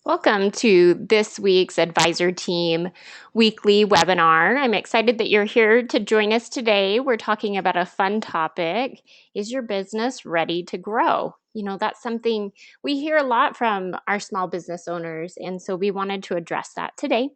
Welcome to this week's Advisor Team weekly webinar. I'm excited that you're here to join us today. We're talking about a fun topic. Is your business ready to grow? That's something we hear a lot from our small business owners, and so we wanted to address that today.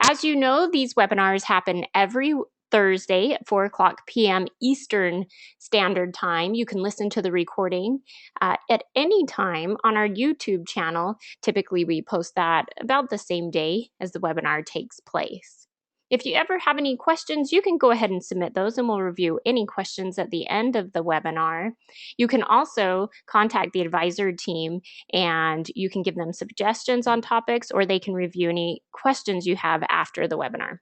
As you know, these webinars happen every Thursday at 4 o'clock p.m. Eastern Standard Time. You can listen to the recording at any time on our YouTube channel. Typically, we post that about the same day as the webinar takes place. If you ever have any questions, you can go ahead and submit those and we'll review any questions at the end of the webinar. You can also contact the advisor team and you can give them suggestions on topics, or they can review any questions you have after the webinar.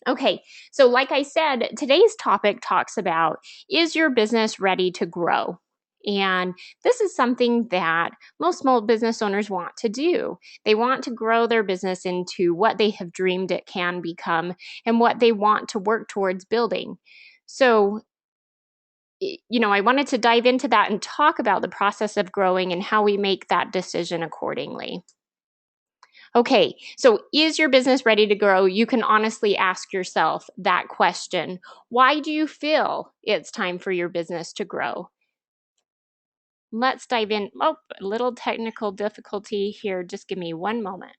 Okay, so like I said, today's topic talks about, is your business ready to grow? And this is something that most small business owners want to do. They want to grow their business into what they have dreamed it can become and what they want to work towards building. So, I wanted to dive into that and talk about the process of growing and how we make that decision accordingly. Okay, so is your business ready to grow? You can honestly ask yourself that question. Why do you feel it's time for your business to grow? Let's dive in. Oh, a little technical difficulty here. Just give me one moment.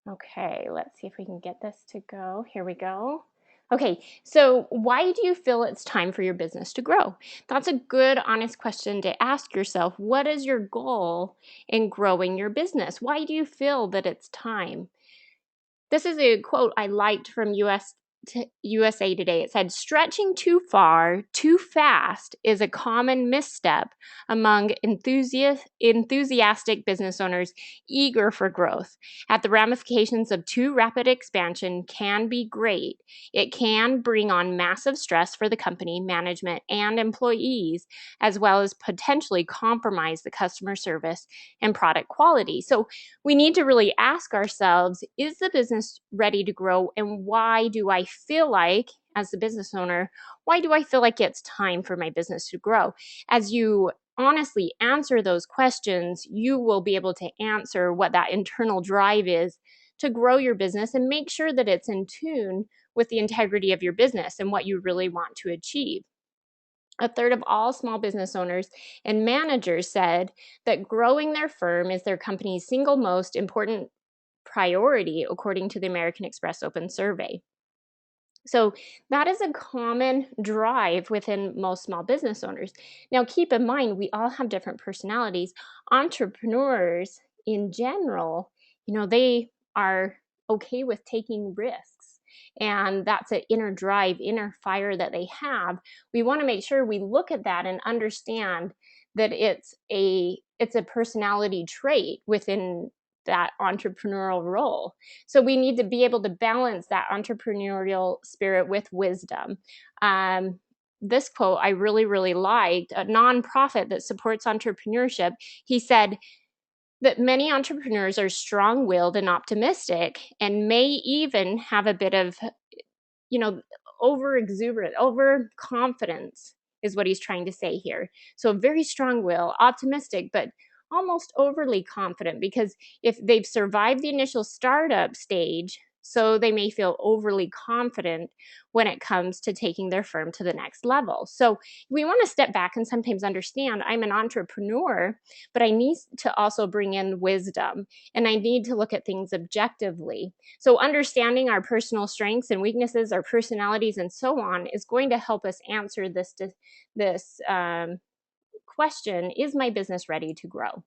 Okay, let's see if we can get this to go. Here we go. Okay, so why do you feel it's time for your business to grow? That's a good, honest question to ask yourself. What is your goal in growing your business? Why do you feel that it's time? This is a quote I liked from USA Today. It said, stretching too far, too fast is a common misstep among enthusiastic business owners eager for growth. At the ramifications of too rapid expansion can be great. It can bring on massive stress for the company, management, and employees, as well as potentially compromise the customer service and product quality. So we need to really ask ourselves, is the business ready to grow, and why do I feel like, as the business owner, why do I feel like it's time for my business to grow? As you honestly answer those questions, you will be able to answer what that internal drive is to grow your business and make sure that it's in tune with the integrity of your business and what you really want to achieve. A third of all small business owners and managers said that growing their firm is their company's single most important priority, according to the American Express Open Survey. So that is a common drive within most small business owners. Now, keep in mind, we all have different personalities. Entrepreneurs in general, they are okay with taking risks. And that's an inner drive, inner fire that they have. We want to make sure we look at that and understand that it's a personality trait within that entrepreneurial role. So we need to be able to balance that entrepreneurial spirit with wisdom. This quote I really, really liked. A nonprofit that supports entrepreneurship, he said that many entrepreneurs are strong-willed and optimistic and may even have a bit of, over exuberant, overconfidence is what he's trying to say here. So very strong will, optimistic, but almost overly confident, because if they've survived the initial startup stage, so they may feel overly confident when it comes to taking their firm to the next level. So we want to step back and sometimes understand, I'm an entrepreneur, but I need to also bring in wisdom and I need to look at things objectively. So understanding our personal strengths and weaknesses, our personalities, and so on is going to help us answer this question: is my business ready to grow?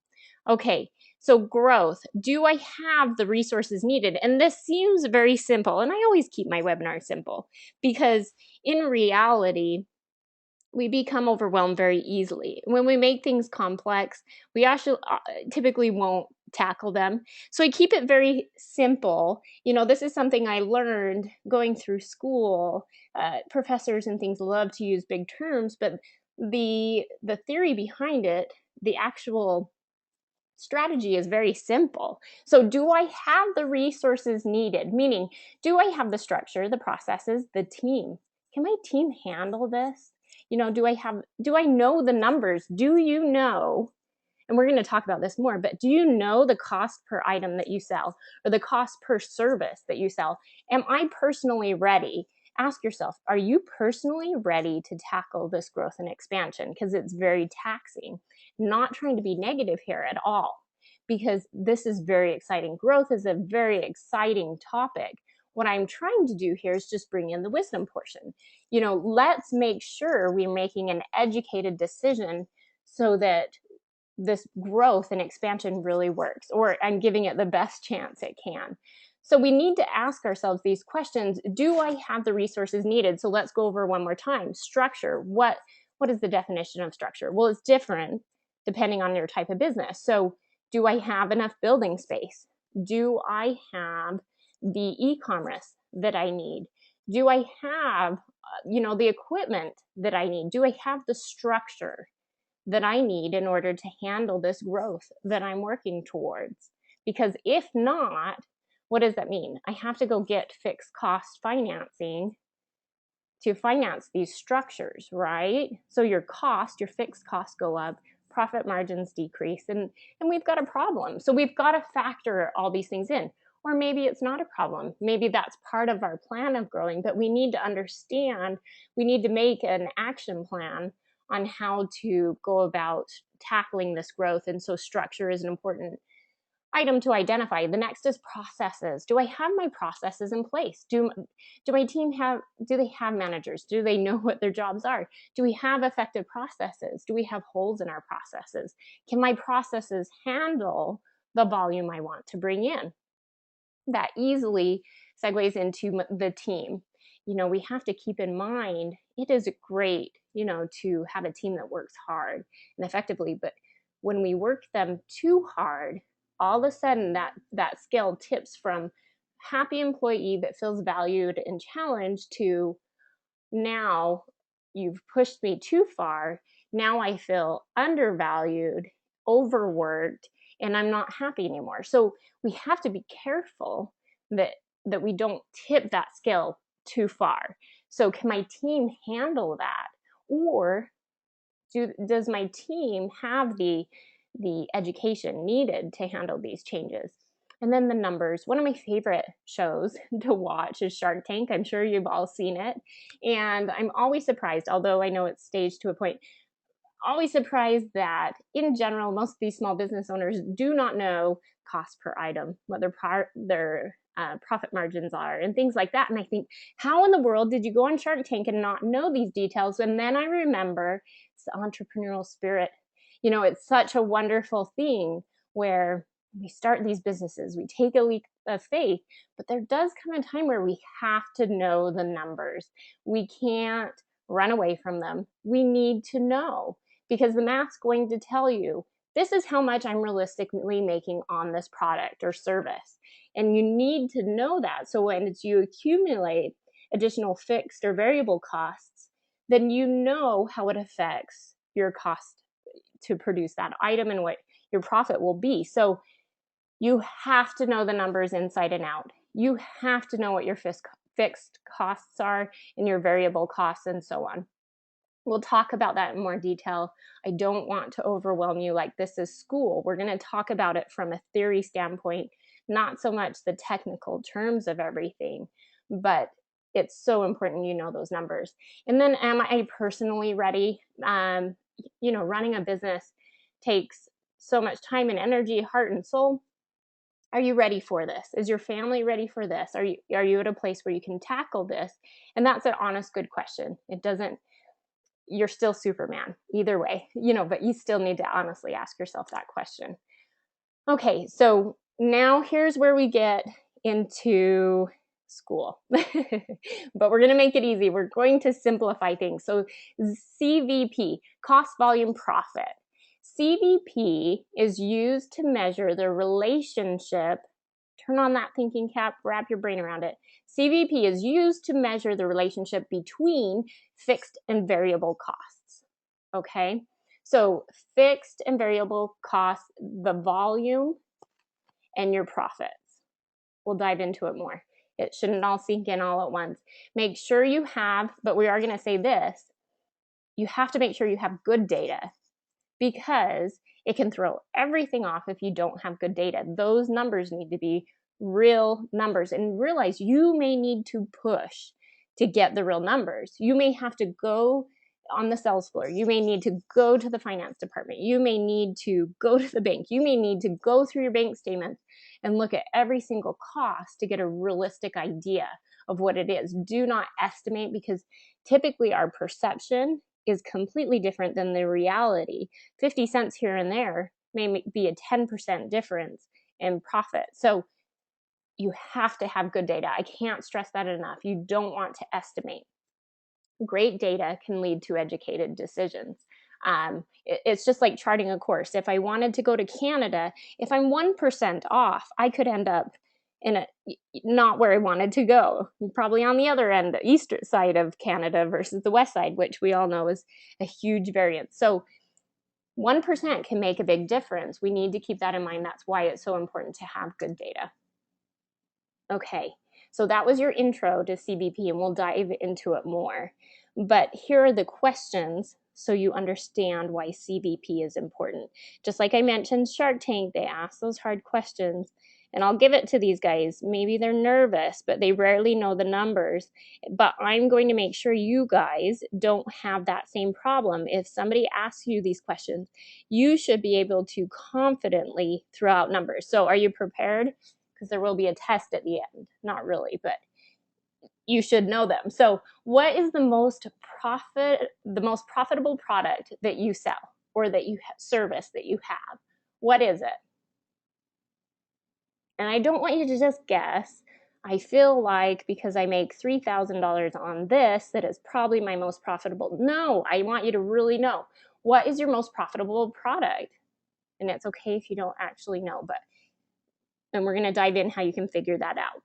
Okay, so growth. Do I have the resources needed? And this seems very simple, and I always keep my webinar simple because in reality, we become overwhelmed very easily. When we make things complex, we actually typically won't tackle them. So I keep it very simple. This is something I learned going through school. Professors and things love to use big terms, but the theory behind it, the actual strategy is very simple. So do I have the resources needed? Meaning, do I have the structure, the processes, the team? Can my team handle this? Do I know the numbers? Do you know, and we're going to talk about this more, but do you know the cost per item that you sell or the cost per service that you sell? Am I personally ready? Ask yourself, are you personally ready to tackle this growth and expansion? Because it's very taxing. Not trying to be negative here at all, because this is very exciting. Growth is a very exciting topic. What I'm trying to do here is just bring in the wisdom portion. Let's make sure we're making an educated decision so that this growth and expansion really works, or I'm giving it the best chance it can. So we need to ask ourselves these questions. Do I have the resources needed? So let's go over one more time. Structure. What is the definition of structure? Well, it's different depending on your type of business. So do I have enough building space? Do I have the e-commerce that I need? Do I have the equipment that I need? Do I have the structure that I need in order to handle this growth that I'm working towards? Because if not, what does that mean? I have to go get fixed cost financing to finance these structures, right? So your fixed costs go up, profit margins decrease, and we've got a problem. So we've got to factor all these things in. Or maybe it's not a problem. Maybe that's part of our plan of growing, but we need to understand, we need to make an action plan on how to go about tackling this growth. And so structure is an important item to identify. The next is processes. Do I have my processes in place? Do my team do they have managers? Do they know what their jobs are? Do we have effective processes? Do we have holes in our processes? Can my processes handle the volume I want to bring in? That easily segues into the team. We have to keep in mind, it is great, to have a team that works hard and effectively, but when we work them too hard, all of a sudden that scale tips from happy employee that feels valued and challenged to, now you've pushed me too far. Now I feel undervalued, overworked, and I'm not happy anymore. So we have to be careful that we don't tip that scale too far. So can my team handle that? Or does my team have the education needed to handle these changes? And then the numbers. One of my favorite shows to watch is Shark Tank. I'm sure you've all seen it. And I'm always surprised, although I know it's staged to a point, always surprised that in general, most of these small business owners do not know cost per item, what their profit margins are, and things like that. And I think, how in the world did you go on Shark Tank and not know these details? And then I remember it's the entrepreneurial spirit. It's such a wonderful thing where we start these businesses, we take a leap of faith, but there does come a time where we have to know the numbers. We can't run away from them. We need to know, because the math's going to tell you, this is how much I'm realistically making on this product or service. And you need to know that. So when you accumulate additional fixed or variable costs, then you know how it affects your cost to produce that item and what your profit will be. So you have to know the numbers inside and out. You have to know what your fixed costs are and your variable costs and so on. We'll talk about that in more detail. I don't want to overwhelm you like this is school. We're going to talk about it from a theory standpoint, not so much the technical terms of everything, but it's so important you know those numbers. And then, am I personally ready? Running a business takes so much time and energy, heart and soul. Are you ready for this? Is your family ready for this? Are you at a place where you can tackle this? And that's an honest, good question. You're still Superman either way, but you still need to honestly ask yourself that question. Okay, so now here's where we get into school. But we're going to make it easy. We're going to simplify things. So CVP, cost volume profit. CVP is used to measure the relationship. Turn on that thinking cap, wrap your brain around it. CVP is used to measure the relationship between fixed and variable costs. Okay? So fixed and variable costs, the volume, and your profits. We'll dive into it more. It shouldn't all sink in all at once. Make sure you have, but we are going to say this, you have to make sure you have good data, because it can throw everything off if you don't have good data. Those numbers need to be real numbers, and realize you may need to push to get the real numbers. You may have to go on the sales floor. You may need to go to the finance department. You may need to go to the bank. You may need to go through your bank statements and look at every single cost to get a realistic idea of what it is. Do not estimate, because typically our perception is completely different than the reality. 50 cents here and there may be a 10% difference in profit. So you have to have good data. I can't stress that enough. You don't want to estimate. Great data can lead to educated decisions. It's just like charting a course. If I wanted to go to Canada, if I'm 1% off, I could end up in not where I wanted to go, probably on the other end, the east side of Canada versus the west side, which we all know is a huge variance. So 1% can make a big difference. We need to keep that in mind. That's why it's so important to have good data. Okay, so that was your intro to CVP, and we'll dive into it more. But here are the questions so you understand why CVP is important. Just like I mentioned, Shark Tank, they ask those hard questions, and I'll give it to these guys. Maybe they're nervous, but they rarely know the numbers. But I'm going to make sure you guys don't have that same problem. If somebody asks you these questions, you should be able to confidently throw out numbers. So are you prepared? Because there will be a test at the end. Not really, but you should know them. So what is the most profitable product that you sell, or that you service that you have? What is it? And I don't want you to just guess. I feel like because I make $3,000 on this, that is probably my most profitable. No, I want you to really know. What is your most profitable product? And it's okay if you don't actually know, and we're going to dive in how you can figure that out.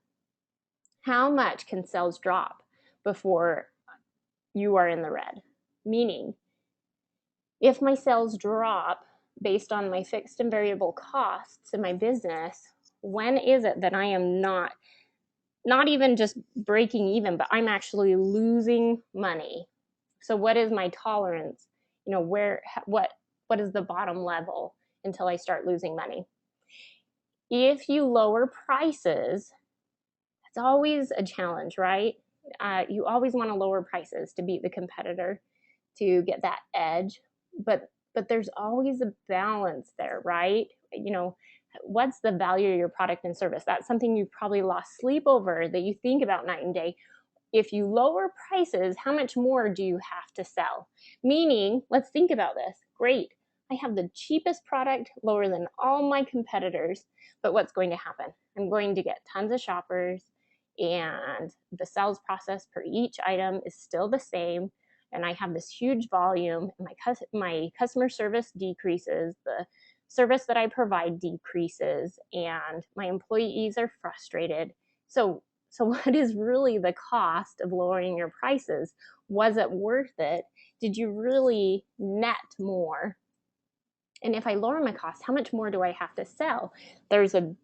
How much can sales drop before you are in the red? Meaning, if my sales drop based on my fixed and variable costs in my business, when is it that I am not even just breaking even, but I'm actually losing money? So what is my tolerance? What is the bottom level until I start losing money? If you lower prices, it's always a challenge, right? You always want to lower prices to beat the competitor, to get that edge, but there's always a balance there, right? What's the value of your product and service? That's something you've probably lost sleep over, that you think about night and day. If you lower prices, how much more do you have to sell? Meaning, let's think about this. Great, I have the cheapest product, lower than all my competitors, but what's going to happen? I'm going to get tons of shoppers, and the sales process per each item is still the same, and I have this huge volume, and my customer service decreases, the service that I provide decreases, and my employees are frustrated. So what is really the cost of lowering your prices? Was it worth it? Did you really net more? And if I lower my costs, how much more do I have to sell? There's a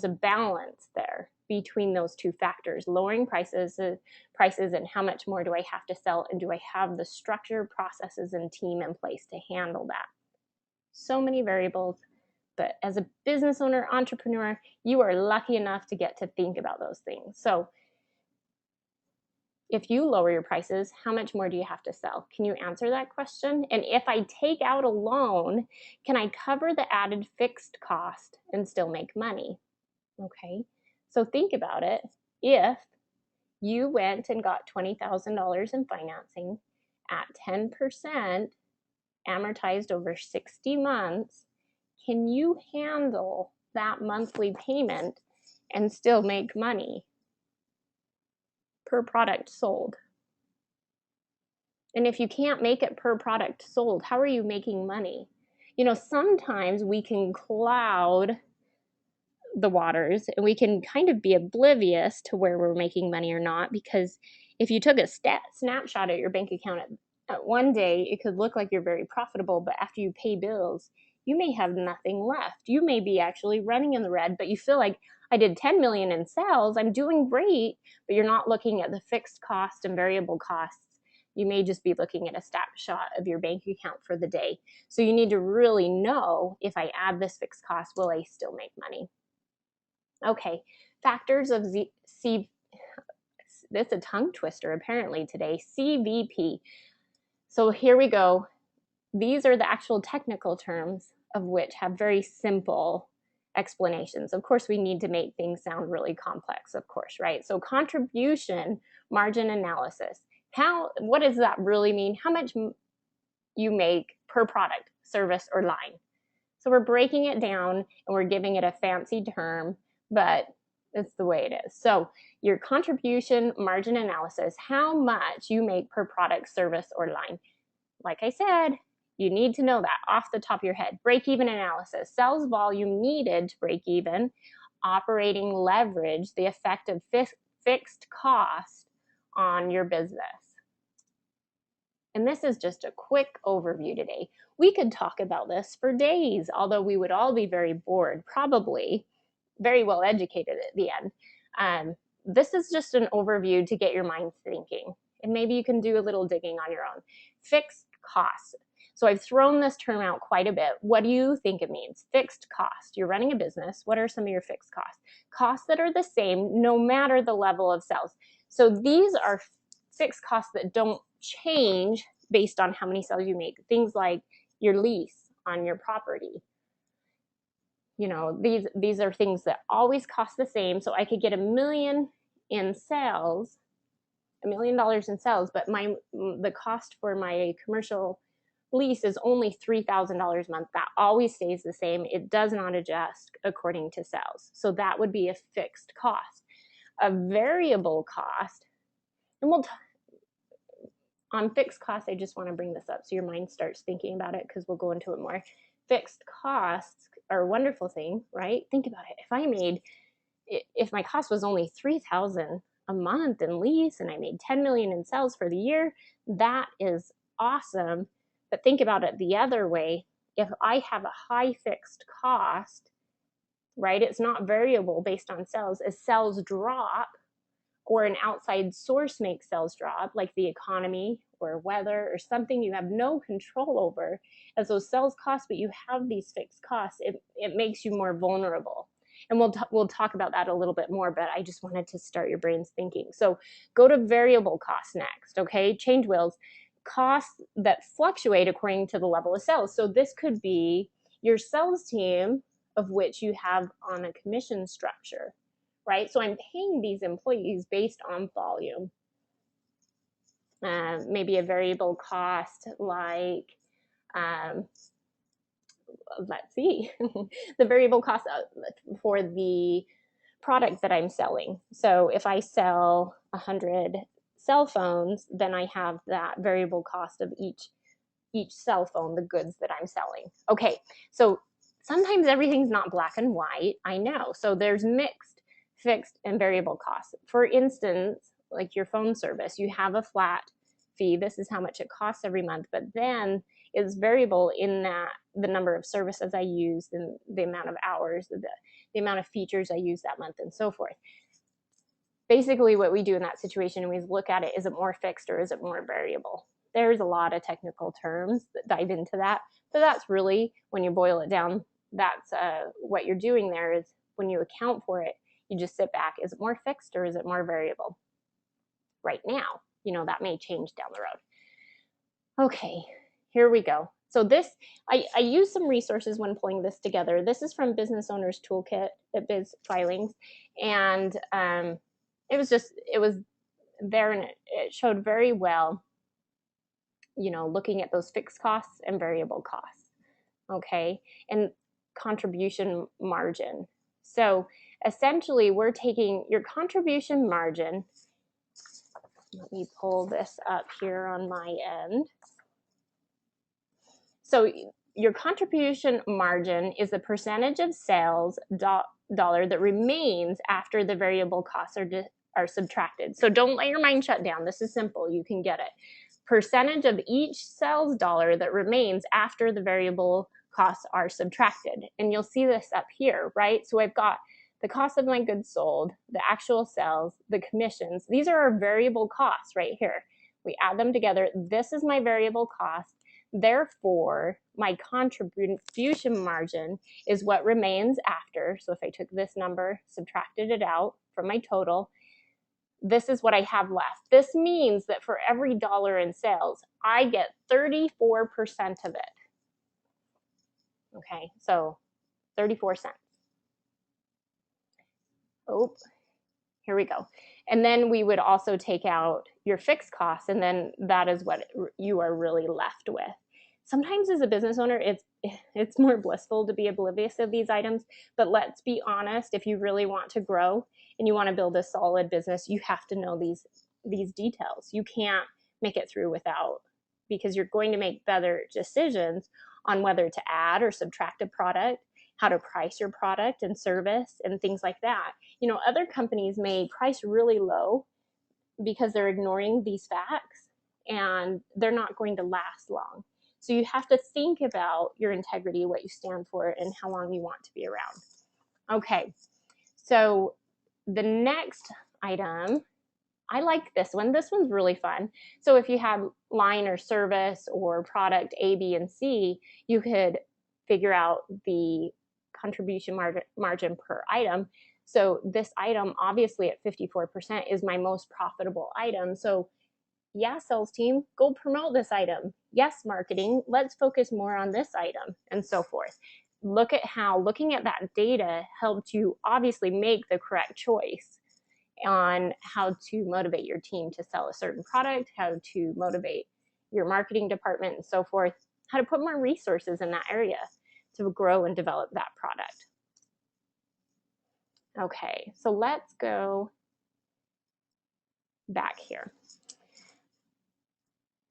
balance there between those two factors, lowering prices and how much more do I have to sell, and do I have the structure, processes, and team in place to handle that? So many variables, but as a business owner, entrepreneur, you are lucky enough to get to think about those things. So if you lower your prices, how much more do you have to sell? Can you answer that question? And if I take out a loan, can I cover the added fixed cost and still make money? Okay, so think about it. If you went and got $20,000 in financing at 10% amortized over 60 months, can you handle that monthly payment and still make money? per product sold. And if you can't make it per product sold, how are you making money? Sometimes we can cloud the waters and we can kind of be oblivious to where we're making money or not, because if you took a snapshot at your bank account at one day, it could look like you're very profitable, but after you pay bills, you may have nothing left. You may be actually running in the red, but you feel like, I did 10 million in sales, I'm doing great, but you're not looking at the fixed cost and variable costs. You may just be looking at a snapshot of your bank account for the day. So you need to really know, if I add this fixed cost, will I still make money? Okay, factors of that's a tongue twister apparently today, CVP. So here we go. These are the actual technical terms of which have very simple explanations. Of course, we need to make things sound really complex, of course, right? So contribution margin analysis. What does that really mean? How much you make per product, service, or line. So we're breaking it down and we're giving it a fancy term, but it's the way it is. So your contribution margin analysis, how much you make per product, service, or line. Like I said, you need to know that off the top of your head. Break-even analysis, sales volume needed to break even, operating leverage, the effect of fixed cost on your business. And this is just a quick overview today. We could talk about this for days, although we would all be very bored, probably very well educated at the end. This is just an overview to get your mind thinking, and maybe you can do a little digging on your own. Fixed costs. So I've thrown this term out quite a bit. What do you think it means? Fixed cost. You're running a business. What are some of your fixed costs? Costs that are the same no matter the level of sales. So these are fixed costs that don't change based on how many sales you make. Things like your lease on your property. These are things that always cost the same. So I could get $1 million in sales, $1 million in sales, but the cost for my commercial lease is only $3,000 a month. That always stays the same. It does not adjust according to sales. So that would be a fixed cost. A variable cost, and on fixed costs, I just want to bring this up so your mind starts thinking about it, because we'll go into it more. Fixed costs are a wonderful thing, right? Think about it. If my cost was only $3,000 a month in lease and I made 10 million in sales for the year, that is awesome. But think about it the other way. If I have a high fixed cost, right, it's not variable based on sales. As sales drop, or an outside source makes sales drop, like the economy or weather or something you have no control over, as those sales costs, but you have these fixed costs, it makes you more vulnerable. And we'll talk about that a little bit more, but I just wanted to start your brains thinking. So go to variable costs next, okay? Change wheels. Costs that fluctuate according to the level of sales. So this could be your sales team, of which you have on a commission structure, right? So I'm paying these employees based on volume. Maybe a variable cost like, let's see, the variable cost for the product that I'm selling. So if I sell 100 cell phones, then I have that variable cost of each cell phone, the goods that I'm selling. Okay, so sometimes everything's not black and white, I know. So there's mixed, fixed, and variable costs. For instance, like your phone service, you have a flat fee. This is how much it costs every month, but then it's variable in that the number of services I use, the amount of hours, the amount of features I use that month, and so forth. Basically, what we do in that situation, we look at it, is it more fixed or is it more variable? There's a lot of technical terms that dive into that, but that's really, when you boil it down, that's what you're doing there is when you account for it, you just sit back. Is it more fixed or is it more variable? Right now, that may change down the road. Okay, here we go. So this, I used some resources when pulling this together. This is from Business Owners Toolkit at Biz Filings, and it was there, and it showed very well, looking at those fixed costs and variable costs, okay, and contribution margin. So essentially, we're taking your contribution margin Let me pull this up here on my end. So your contribution margin is the percentage of sales dollar that remains after the variable costs are subtracted. So don't let your mind shut down. This is simple. You can get it. Percentage of each sales dollar that remains after the variable costs are subtracted. And you'll see this up here, right? So I've got the cost of my goods sold, the actual sales, the commissions. These are our variable costs right here. We add them together. This is my variable cost. Therefore, my contribution margin is what remains after. So if I took this number, subtracted it out from my total, this is what I have left. This means that for every dollar in sales, I get 34% of it. Okay, so 34 cents. Oh, here we go. And then we would also take out your fixed costs, and then that is what you are really left with. Sometimes as a business owner, it's more blissful to be oblivious of these items, but let's be honest, if you really want to grow and you want to build a solid business, you have to know these details. You can't make it through without, because you're going to make better decisions on whether to add or subtract a product, how to price your product and service and things like that. You know, other companies may price really low because they're ignoring these facts and they're not going to last long. So you have to think about your integrity, what you stand for, and how long you want to be around. Okay, so the next item, I like this one. This one's really fun. So if you have line or service or product A, B, and C, you could figure out the contribution margin per item. So this item, obviously at 54%, is my most profitable item. So yeah, sales team, go promote this item. Yes, marketing, let's focus more on this item, and so forth. Look at how looking at that data helped you obviously make the correct choice on how to motivate your team to sell a certain product, how to motivate your marketing department, and so forth, how to put more resources in that area to grow and develop that product. Okay, so let's go back here.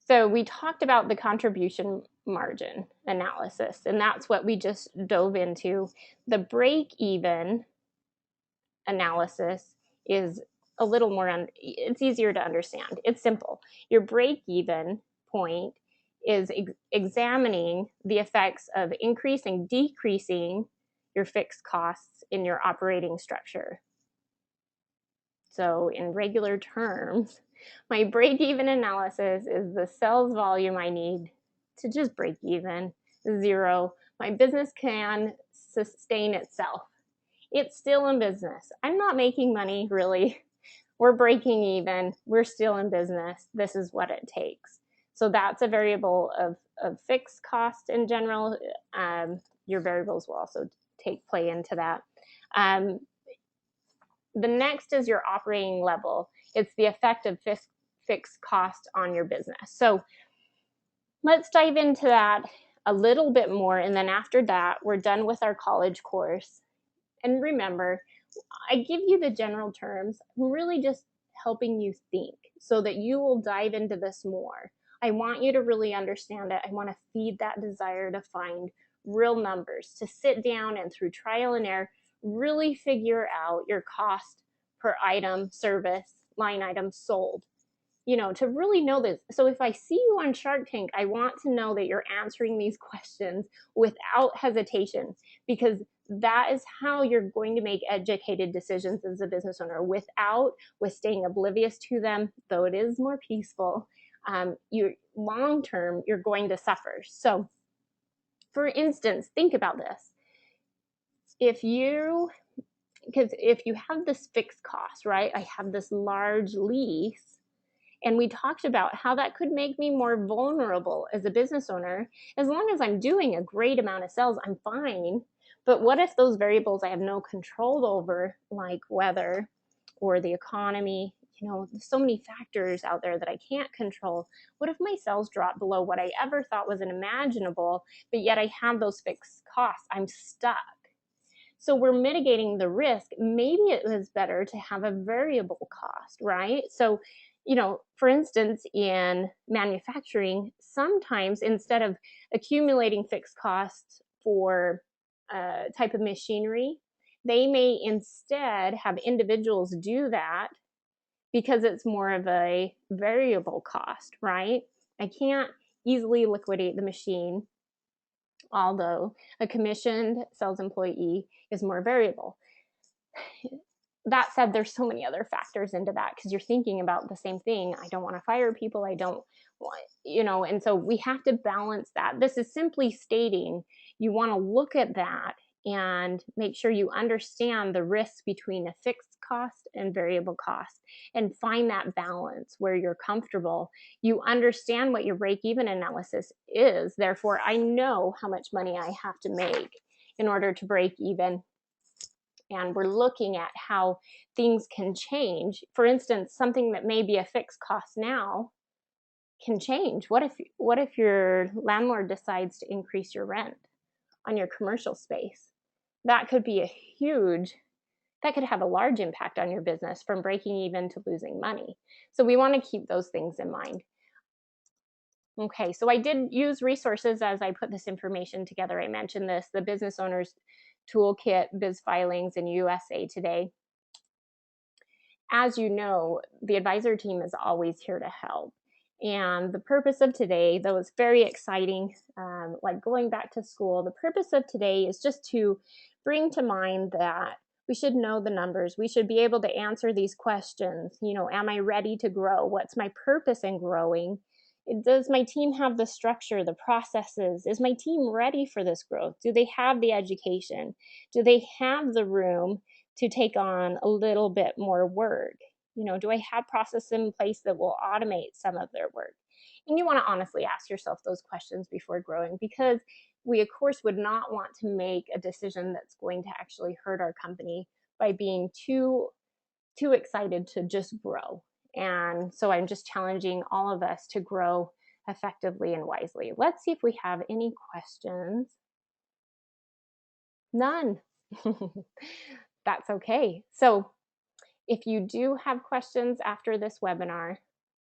So we talked about the contribution margin analysis, and that's what we just dove into. The break-even analysis is a little more, it's easier to understand. It's simple. Your break-even point is examining the effects of increasing, decreasing your fixed costs in your operating structure. So in regular terms, my break-even analysis is the sales volume I need to just break even, zero. My business can sustain itself. It's still in business. I'm not making money, really. We're breaking even. We're still in business. This is what it takes. So that's a variable of fixed cost in general. Your variables will also play into that. The next is your operating level. It's the effect of fixed cost on your business. So let's dive into that a little bit more. And then after that, we're done with our college course. And remember, I give you the general terms. I'm really just helping you think so that you will dive into this more. I want you to really understand it. I want to feed that desire to find real numbers, to sit down and through trial and error, really figure out your cost per item, service, line item sold, you know, to really know this. So if I see you on Shark Tank, I want to know that you're answering these questions without hesitation, because that is how you're going to make educated decisions as a business owner with staying oblivious to them, though it is more peaceful. Long term, you're going to suffer. So for instance, think about this. If you have this fixed cost, right? I have this large lease, and we talked about how that could make me more vulnerable as a business owner. As long as I'm doing a great amount of sales, I'm fine. But what if those variables I have no control over, like weather or the economy? You know, there's so many factors out there that I can't control. What if my sales drop below what I ever thought was unimaginable, but yet I have those fixed costs? I'm stuck. So we're mitigating the risk. Maybe it was better to have a variable cost, right? So For instance, in manufacturing, sometimes instead of accumulating fixed costs for a type of machinery, they may instead have individuals do that because it's more of a variable cost, right? I can't easily liquidate the machine, although a commissioned sales employee is more variable. That said, there's so many other factors into that because you're thinking about the same thing. I don't want to fire people. I don't want, and so we have to balance that. This is simply stating you want to look at that and make sure you understand the risk between a fixed cost and variable cost and find that balance where you're comfortable. You understand what your break-even analysis is. Therefore, I know how much money I have to make in order to break even. And we're looking at how things can change. For instance, something that may be a fixed cost now can change. What if your landlord decides to increase your rent on your commercial space? That could have a large impact on your business, from breaking even to losing money. So we want to keep those things in mind. Okay, so I did use resources as I put this information together. I mentioned this, the Business Owners Toolkit, Biz Filings in USA Today. As you know, the advisor team is always here to help. And the purpose of today, though it's very exciting, like going back to school, the purpose of today is just to bring to mind that we should know the numbers. We should be able to answer these questions. Am I ready to grow? What's my purpose in growing? Does my team have the structure, the processes? Is my team ready for this growth? Do they have the education? Do they have the room to take on a little bit more work? Do I have processes in place that will automate some of their work? And you want to honestly ask yourself those questions before growing, because we, of course, would not want to make a decision that's going to actually hurt our company by being too excited to just grow. And so I'm just challenging all of us to grow effectively and wisely. Let's see if we have any questions. None. That's okay. So if you do have questions after this webinar,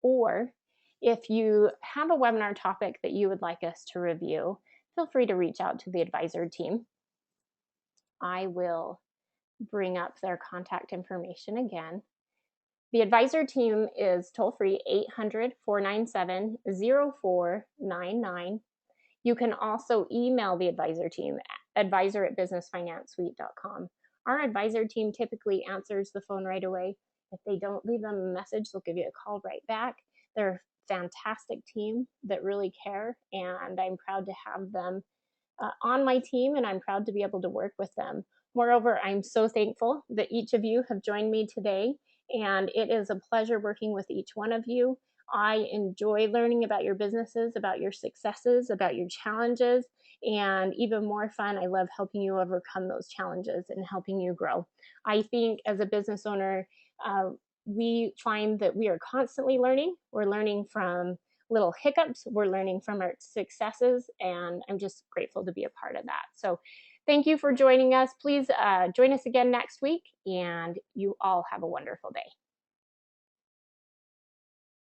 or if you have a webinar topic that you would like us to review, feel free to reach out to the advisor team. I will bring up their contact information again. The advisor team is toll-free 800-497-0499. You can also email the advisor team, advisor@businessfinancesuite.com. Our advisor team typically answers the phone right away. If they don't, leave them a message, they'll give you a call right back. They're a fantastic team that really care, and I'm proud to have them on my team, and I'm proud to be able to work with them. Moreover, I'm so thankful that each of you have joined me today, and it is a pleasure working with each one of you. I enjoy learning about your businesses, about your successes, about your challenges, and even more fun, I love helping you overcome those challenges and helping you grow. I think as a business owner, we find that we are constantly learning. We're learning from little hiccups, we're learning from our successes, and I'm just grateful to be a part of that. So thank you for joining us. Please join us again next week, and you all have a wonderful day.